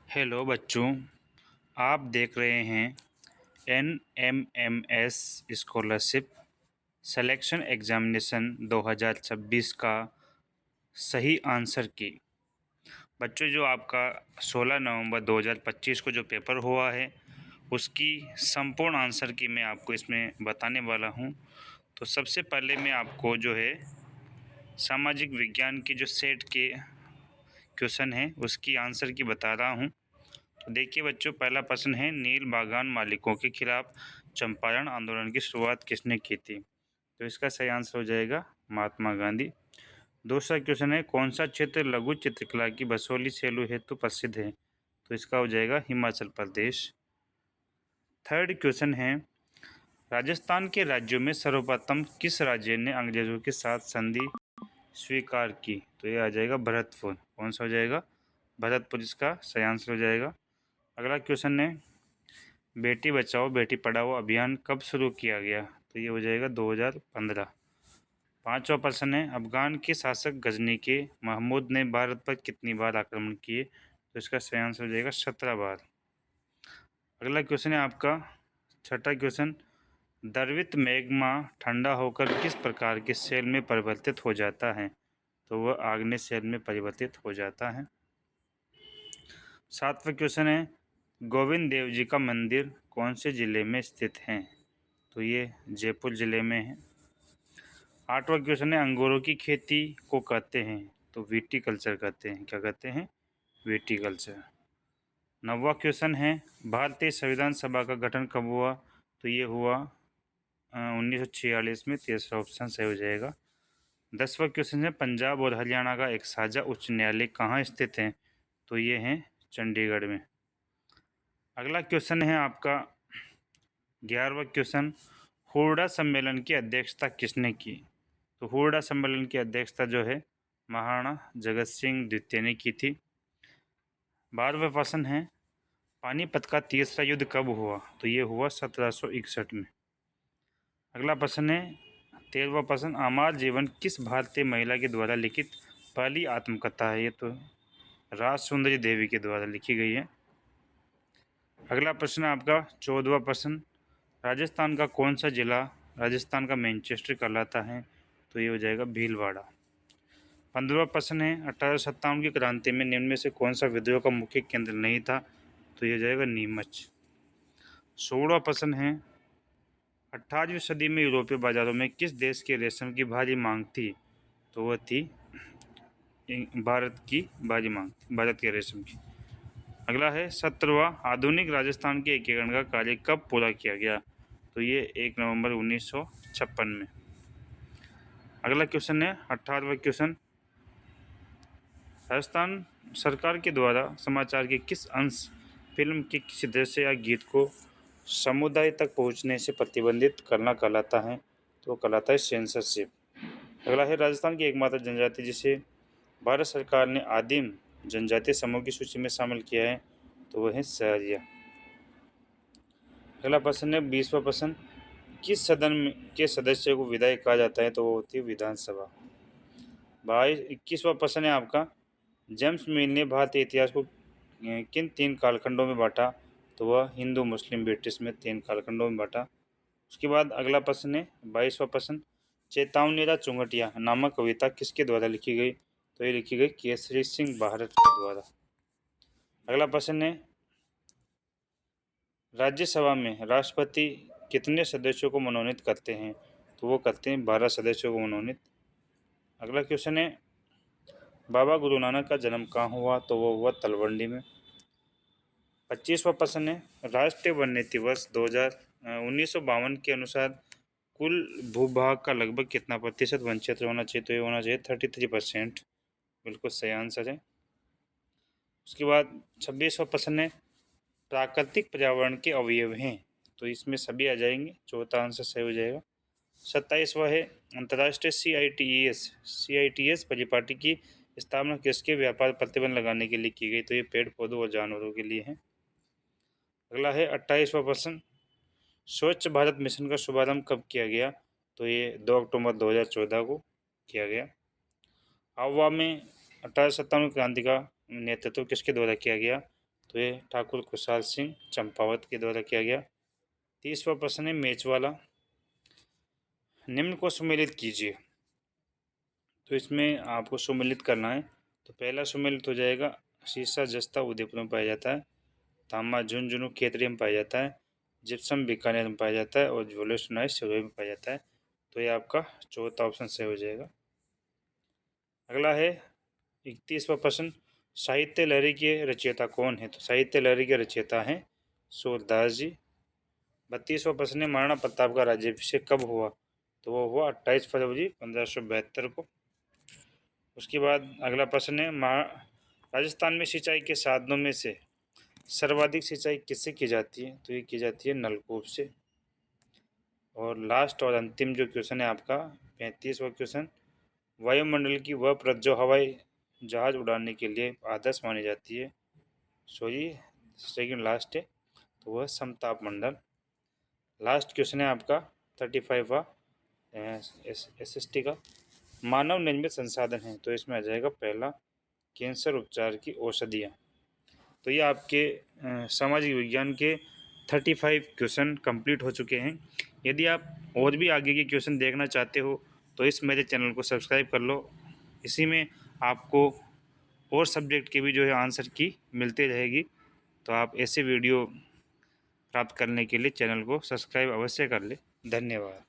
Hello बच्चों, आप देख रहे हैं NMMS स्कॉलरशिप सिलेक्शन एग्जामिनेशन 2026 का सही आंसर की। बच्चों, जो आपका 16 नवंबर 2025 को जो पेपर हुआ है उसकी संपूर्ण आंसर की मैं आपको इसमें बताने वाला हूं। तो सबसे पहले मैं आपको जो है सामाजिक विज्ञान की जो सेट के क्वेश्चन है उसकी आंसर की बता रहा हूं। तो देखिए बच्चों, पहला प्रश्न है, नील बागान मालिकों के खिलाफ चंपारण आंदोलन की शुरुआत किसने की थी? तो इसका सही आंसर हो जाएगा महात्मा गांधी। दूसरा क्वेश्चन है, कौन सा क्षेत्र लघु चित्रकला की बसोली सेलू हेतु प्रसिद्ध है? तो इसका हो जाएगा हिमाचल प्रदेश। थर्ड क्वेश्चन है, राजस्थान के राज्यों में सर्वप्रथम किस राज्य ने अंग्रेजों के साथ संधि स्वीकार की? तो ये आ जाएगा भरतपुर। कौन सा हो जाएगा? भरतपुर इसका सही आंसर हो जाएगा। अगला क्वेश्चन है, बेटी बचाओ बेटी पढ़ाओ अभियान कब शुरू किया गया? तो ये हो जाएगा 2015। पांचवा प्रश्न है, अफगान के शासक गजनी के महमूद ने भारत पर कितनी बार आक्रमण किए? तो इसका सही आंसर हो जाएगा 17 बार। अगला क्वेश्चन है आपका छठा क्वेश्चन, द्रवित मैग्मा ठंडा होकर किस प्रकार के सेल में परिवर्तित हो जाता है? तो वह आग्नेय सेल में परिवर्तित हो जाता है। सातवां क्वेश्चन है, गोविंद देव जी का मंदिर कौन से जिले में स्थित है? तो ये जयपुर जिले में है। आठवां क्वेश्चन है, अंगूरों की खेती को कहते हैं? तो विटीकल्चर कहते हैं। क्या कहते हैं? विटीकल्चर। नौवां क्वेश्चन है, भारतीय संविधान सभा का गठन कब हुआ? तो ये हुआ 1946 में। तीसरा ऑप्शन सही हो जाएगा। 10वां क्वेश्चन है, पंजाब और हरियाणा का एक साझा उच्च न्यायालय कहाँ स्थित है? तो ये है चंडीगढ़ में। अगला क्वेश्चन है आपका 11वां क्वेश्चन, हुर्डा सम्मेलन की अध्यक्षता किसने की? तो हुर्डा सम्मेलन की अध्यक्षता जो है महाराणा जगत सिंह द्वितीय ने की थी। 12वां प्रश्न है, पानीपत का तीसरा युद्ध कब हुआ? तो ये हुआ 1761 में। अगला प्रश्न है 13वां प्रश्न, अमर जीवन किस भारतीय महिला के द्वारा लिखित पहली आत्मकथा है? ये तो राज सुंदरी देवी के द्वारा लिखी गई है। अगला प्रश्न आपका 14वां प्रश्न, राजस्थान का कौन सा जिला राजस्थान का मैनचेस्टर कहलाता है? तो ये हो जाएगा भीलवाड़ा। 15वां प्रश्न है, 1857 की क्रांति में निम्न में से कौन सा विद्रोह का मुख्य केंद्र नहीं था? तो ये हो जाएगा नीमच। 16वां प्रश्न है, 18वीं सदी में यूरोपीय बाजारों में किस देश के रेशम की भारी मांग थी? तो वह थी भारत की भारी मांग थी, भारत के रेशम की। अगला है 17वां, आधुनिक राजस्थान के एकीकरण का कार्य कब पूरा किया गया? तो ये 1 नवंबर 1956 में। अगला क्वेश्चन है 18वां क्वेश्चन, राजस्थान सरकार के द्वारा समाचार के किस अंश फिल्म के किसी दृश्य या गीत को समुदाय तक पहुंचने से प्रतिबंधित करना कहलाता है? तो कहलाता है सेंसरशिप। अगला है, राजस्थान की एकमात्र जनजाति जिसे भारत सरकार ने आदिम जनजातीय समूह की सूची में शामिल किया है, तो वह है सहरिया। अगला प्रश्न है 20वां प्रश्न, किस सदन के सदस्य को विधायक कहा जाता है? तो वो होती है विधानसभा। 21वां प्रश्न है आपका, जेम्स मिल ने भारतीय इतिहास को किन 3 कालखंडों में बांटा? तो वह हिंदू मुस्लिम ब्रिटिश में 3 कालखंडों में बांटा। उसके बाद अगला प्रश्न है 22वां प्रश्न, चेतावनी चुंगटिया नामक कविता किसके द्वारा लिखी गई? तो ये लिखी गई केसरी सिंह भारत के द्वारा। अगला प्रश्न है, राज्यसभा में राष्ट्रपति कितने सदस्यों को मनोनीत करते हैं? तो वो करते हैं 12 सदस्यों को मनोनीत। अगला क्वेश्चन है, बाबा गुरु नानक का जन्म कहाँ हुआ? तो वो हुआ तलवंडी में। 25वां प्रश्न है, राष्ट्रीय वन नीति वर्ष 1952 के अनुसार कुल भूभाग का लगभग कितना प्रतिशत वन क्षेत्र होना चाहिए? तो ये होना चाहिए 33%। बिल्कुल सही आंसर है। उसके बाद 26वां प्रश्न है, प्राकृतिक पर्यावरण के अवयव हैं? तो इसमें सभी आ जाएंगे, चौथा आंसर सही हो जाएगा। 27वां है, अंतर्राष्ट्रीय CITES परिपाटी की स्थापना किसके व्यापार प्रतिबंध लगाने के लिए की गई? तो ये पेड़ पौधों और जानवरों के लिए है। अगला है 28वां प्रश्न, स्वच्छ भारत मिशन का शुभारंभ कब किया गया? तो ये 2 अक्टूबर 2014 को किया गया। आवा में 1857 क्रांति का नेतृत्व किसके द्वारा किया गया? तो ये ठाकुर खुशहाल सिंह चंपावत के द्वारा किया गया। 30वां प्रश्न है मैच वाला। निम्न को सुमेलित कीजिए। तो इसमें आपको सुमेलित करना है। तो पहला सुमेलित हो जाएगा शीशा जस्ता उदयपुर में पाया जाता है, तांबा झुंझुनू खेतरी में पाया जाता है, जिप्सम बीकानेर में पाया जाता है और ज्वेलर्स सिरोही में पाया जाता है। तो ये आपका चौथा ऑप्शन सही हो जाएगा। अगला है 31वां प्रश्न, साहित्य लहरी के रचयिता कौन है? तो साहित्य लहरी के रचयिता हैं सूरदास जी। 32वां प्रश्न है महाराणा प्रताप का राज्याभिषेक कब हुआ? तो वो हुआ 28 फरवरी 1572 को। उसके बाद अगला प्रश्न है राजस्थान में सिंचाई के साधनों में से सर्वाधिक सिंचाई किससे की जाती है? तो ये की जाती है नलकूप से। और लास्ट और अंतिम जो क्वेश्चन है आपका 35वां क्वेश्चन, वायुमंडल की वह परत जो हवाई जहाज उड़ाने के लिए आदर्श मानी जाती है, सॉरी सेकंड लास्ट है, तो वह समताप मंडल। लास्ट क्वेश्चन है आपका 35वां SST का, मानव निर्मित संसाधन है। तो इसमें आ जाएगा पहला कैंसर उपचार की औषधियाँ। तो ये आपके सामाजिक विज्ञान के 35 क्वेश्चन कंप्लीट हो चुके हैं। यदि आप और भी आगे के क्वेश्चन देखना चाहते हो तो इस मेरे चैनल को सब्सक्राइब कर लो। इसी में आपको और सब्जेक्ट के भी जो है आंसर की मिलती रहेगी। तो आप ऐसे वीडियो प्राप्त करने के लिए चैनल को सब्सक्राइब अवश्य कर लें। धन्यवाद।